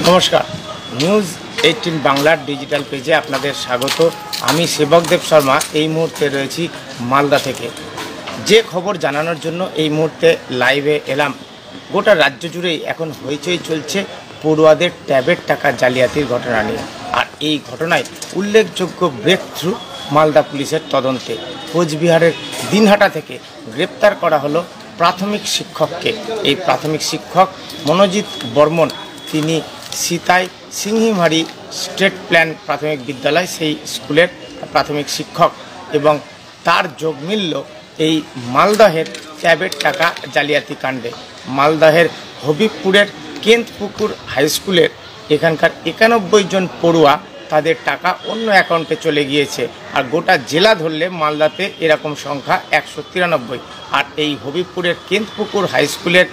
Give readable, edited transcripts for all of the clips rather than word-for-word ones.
নমস্কার, নিউজ 18 বাংলার ডিজিটাল পেজে আপনাদের স্বাগত। আমি সেবকদেব শর্মা এই মুহূর্তে রয়েছি মালদা থেকে। যে খবর জানানোর জন্য এই মুহূর্তে লাইভে এলাম, গোটা রাজ্য জুড়েই এখন হইচই চলছে পড়ুয়াদের ট্যাবের টাকা জালিয়াতির ঘটনা নিয়ে। আর এই ঘটনায় উল্লেখযোগ্য ব্রেক থ্রু মালদা পুলিশের তদন্তে। কোচবিহারের দিনহাটা থেকে গ্রেপ্তার করা হলো প্রাথমিক শিক্ষককে। এই প্রাথমিক শিক্ষক মনোজিৎ বর্মন, তিনি সিতাই সিংহিমারি স্টেট প্ল্যান প্রাথমিক বিদ্যালয়, সেই স্কুলের প্রাথমিক শিক্ষক, এবং তার যোগ মিলল এই মালদহের ট্যাবের টাকা জালিয়াতি কাণ্ডে। মালদহের হবিবপুরের কেন্তপুকুর হাই স্কুলের এখানকার 91 জন পড়ুয়া, তাদের টাকা অন্য অ্যাকাউন্টে চলে গিয়েছে। আর গোটা জেলা ধরলে মালদাতে এরকম সংখ্যা 193। আর এই হবিবপুরের কেন্তপুকুর হাই স্কুলের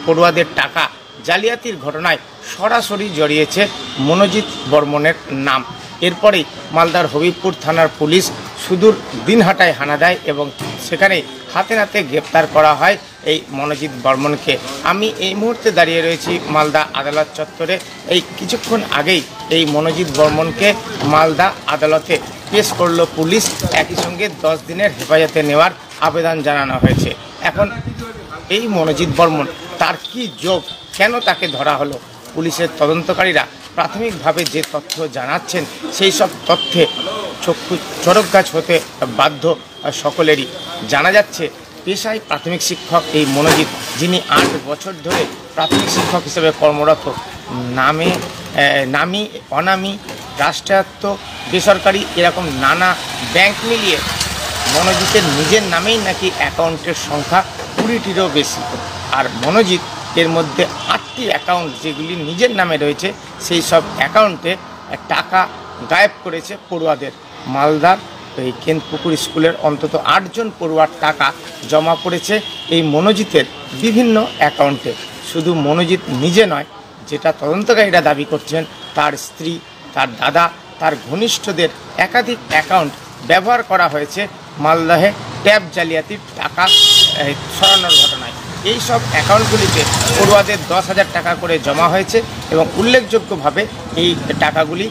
পড়ুয়াদের টাকা জালিয়াতির ঘটনায় সরাসরি জড়িয়েছে মনোজিৎ বর্মনের নাম। এরপরেই মালদার হবিবপুর থানার পুলিশ সুদূর দিনহাটায় হানা দেয় এবং সেখানে হাতে নাতে গ্রেপ্তার করা হয় এই মনোজিৎ বর্মনকে। আমি এই মুহূর্তে দাঁড়িয়ে রয়েছি মালদা আদালত চত্বরে। এই কিছুক্ষণ আগেই এই মনোজিৎ বর্মনকে মালদা আদালতে পেশ করলো পুলিশ। একই সঙ্গে 10 দিনের হেফাজতে নেওয়ার আবেদন জানানো হয়েছে। এখন এই মনোজিৎ বর্মন, তার কি যোগ, কেন তাকে ধরা হলো? পুলিশের তদন্তকারীরা প্রাথমিকভাবে যে তথ্য জানাচ্ছেন, সেই সব তথ্যে চক্ষু চড়ক গাছ হতে বাধ্য সকলেরই। জানা যাচ্ছে পেশায় প্রাথমিক শিক্ষক এই মনোজিৎ, যিনি 8 বছর ধরে প্রাথমিক শিক্ষক হিসেবে কর্মরত। নামি অনামি, রাষ্ট্রায়ত্ত, বেসরকারি, এরকম নানা ব্যাংক মিলিয়ে মনোজিতের নিজের নামেই নাকি অ্যাকাউন্টের সংখ্যা 20টিরও বেশি। আর মনোজিৎ এর মধ্যে 8টি অ্যাকাউন্ট যেগুলি নিজের নামে রয়েছে, সেই সব অ্যাকাউন্টে টাকা গায়েব করেছে পড়ুয়াদের। মালদার এই কেন্তপুকুর স্কুলের অন্তত 8 জন পড়ুয়ার টাকা জমা পড়েছে এই মনোজিতের বিভিন্ন অ্যাকাউন্টে। শুধু মনোজিৎ নিজে নয়, যেটা তদন্তকারীরা দাবি করছেন, তার স্ত্রী, তার দাদা, তার ঘনিষ্ঠদের একাধিক অ্যাকাউন্ট ব্যবহার করা হয়েছে মালদহে ট্যাব জালিয়াতির টাকা সরানোর ঘটনায়। এই সব অ্যাকাউন্টগুলিতে পড়ুয়াদের 10,000 টাকা করে জমা হয়েছে এবং উল্লেখযোগ্যভাবে এই টাকাগুলি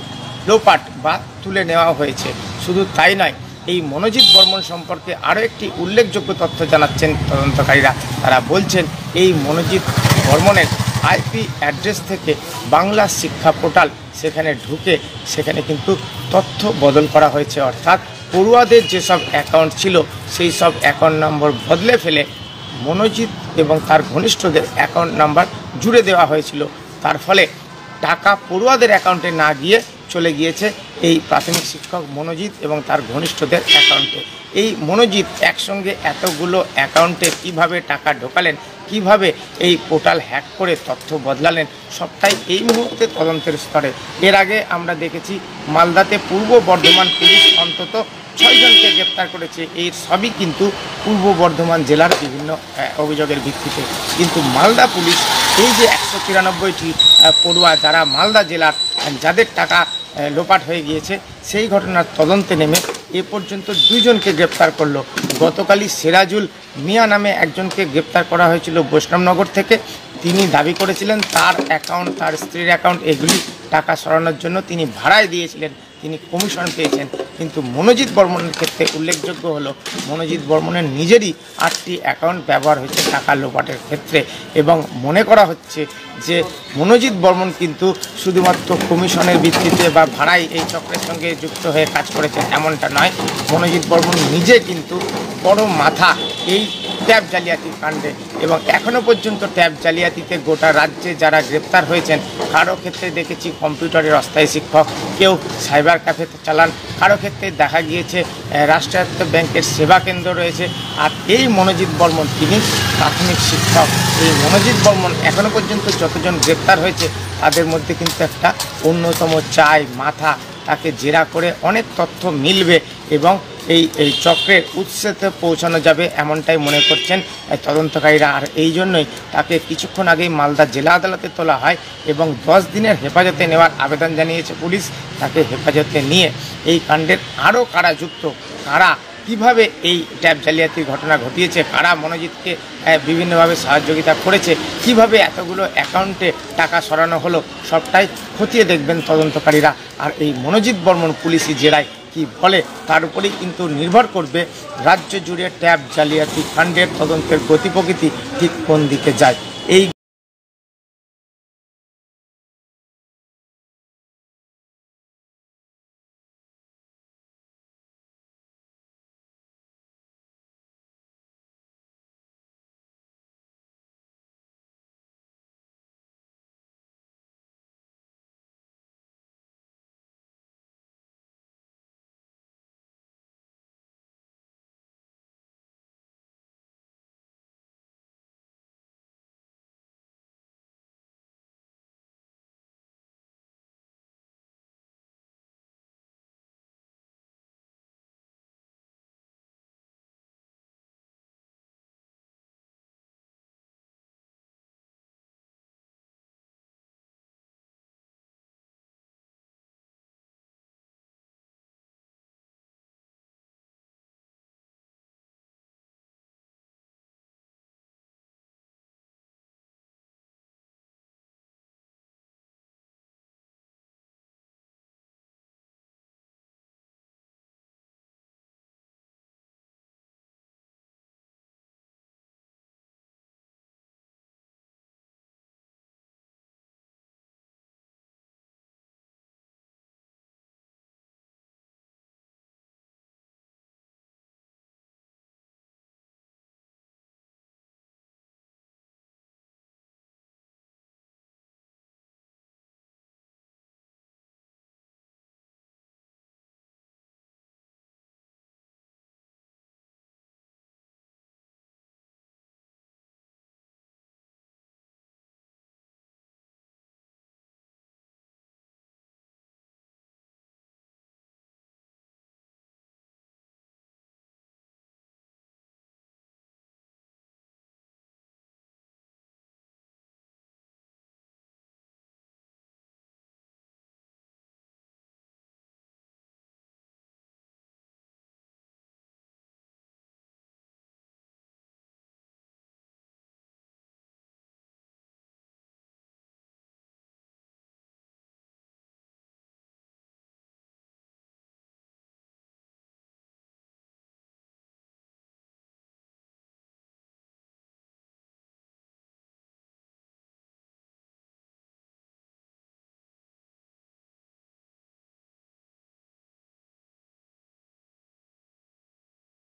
লোপাট বা তুলে নেওয়া হয়েছে। শুধু তাই নয়, এই মনোজিৎ বর্মন সম্পর্কে আরও একটি উল্লেখযোগ্য তথ্য জানাচ্ছেন তদন্তকারীরা। তারা বলছেন এই মনোজিৎ বর্মনের আইপি অ্যাড্রেস থেকে বাংলা শিক্ষা পোর্টাল, সেখানে ঢুকে সেখানে কিন্তু তথ্য বদল করা হয়েছে। অর্থাৎ পড়ুয়াদের যেসব অ্যাকাউন্ট ছিল, সেই সব অ্যাকাউন্ট নম্বর বদলে ফেলে মনোজিৎ এবং তার ঘনিষ্ঠদের অ্যাকাউন্ট নাম্বার জুড়ে দেওয়া হয়েছিল। তার ফলে টাকা পড়ুয়াদের অ্যাকাউন্টে না গিয়ে চলে গিয়েছে এই প্রাথমিক শিক্ষক মনোজিৎ এবং তার ঘনিষ্ঠদের অ্যাকাউন্টে। এই মনোজিৎ একসঙ্গে এতগুলো অ্যাকাউন্টে কিভাবে টাকা ঢোকালেন, কিভাবে এই পোর্টাল হ্যাক করে তথ্য বদলালেন, সবটাই এই মুহূর্তে তদন্তের স্তরে। এর আগে আমরা দেখেছি মালদাতে পূর্ব বর্ধমান পুলিশ অন্তত 6 জনকে গ্রেপ্তার করেছে। এই সবই কিন্তু পূর্ব বর্ধমান জেলার বিভিন্ন অভিযোগের ভিত্তিতে। কিন্তু মালদা পুলিশ এই যে 193টি পড়ুয়া যারা মালদা জেলার, যাদের টাকা লোপাট হয়ে গিয়েছে, সেই ঘটনার তদন্তে নেমে এ পর্যন্ত 2 জনকে গ্রেপ্তার করলো। গতকালই সিরাজুল মিয়া নামে একজনকে গ্রেপ্তার করা হয়েছিল বৈষ্ণবনগর থেকে। তিনি দাবি করেছিলেন তার অ্যাকাউন্ট, তার স্ত্রীর অ্যাকাউন্ট, এগুলি টাকা সরানোর জন্য তিনি ভাড়ায় দিয়েছিলেন, তিনি কমিশন পেয়েছেন। কিন্তু মনোজিৎ বর্মনের ক্ষেত্রে উল্লেখযোগ্য হলো মনোজিৎ বর্মনের নিজেরই 8টি অ্যাকাউন্ট ব্যবহার হয়েছে টাকা লোপাটের ক্ষেত্রে। এবং মনে করা হচ্ছে যে মনোজিৎ বর্মন কিন্তু শুধুমাত্র কমিশনের ভিত্তিতে বা ভাড়ায় এই চক্রের সঙ্গে যুক্ত হয়ে কাজ করেছেন এমনটা নয়। মনোজিৎ বর্মন নিজে কিন্তু বড় মাথা এই ট্যাব জালিয়াতির কাণ্ডে। এবং এখনও পর্যন্ত ট্যাব জালিয়াতিতে গোটা রাজ্যে যারা গ্রেপ্তার হয়েছেন, কারো ক্ষেত্রে দেখেছি কম্পিউটারের অস্থায়ী শিক্ষক, কেউ সাইবার ক্যাফে চালান, কারো ক্ষেত্রে দেখা গিয়েছে রাষ্ট্রায়ত্ত ব্যাংকের সেবা কেন্দ্র রয়েছে। আর এই মনোজিৎ বর্মন, তিনি প্রাথমিক শিক্ষক। এই মনোজিৎ বর্মন এখনও পর্যন্ত যতজন গ্রেপ্তার হয়েছে, তাদের মধ্যে কিন্তু একটা অন্যতম মাথা। তাকে জেরা করে অনেক তথ্য মিলবে এবং এই চক্রের উৎসেতে পৌঁছানো যাবে, এমনটাই মনে করছেন তদন্তকারীরা। আর এই জন্যই তাকে কিছুক্ষণ আগেই মালদা জেলা আদালতে তোলা হয় এবং 10 দিনের হেফাজতে নেওয়ার আবেদন জানিয়েছে পুলিশ। তাকে হেফাজতে নিয়ে এই কাণ্ডের আরও কারা যুক্ত, কারা কিভাবে এই ট্যাব জালিয়াতির ঘটনা ঘটিয়েছে, কারা মনোজিৎকে বিভিন্নভাবে সহযোগিতা করেছে, কিভাবে এতগুলো অ্যাকাউন্টে টাকা সরানো হলো, সবটাই খতিয়ে দেখবেন তদন্তকারীরা। আর এই মনোজিৎ বর্মন পুলিশি জেরায় কি বলে তার উপরেই কিন্তু নির্ভর করবে রাজ্য জুড়ে ট্যাব জালিয়াতি কাণ্ডের তদন্তের গতি প্রকৃতি ঠিক কোন দিকে যায়।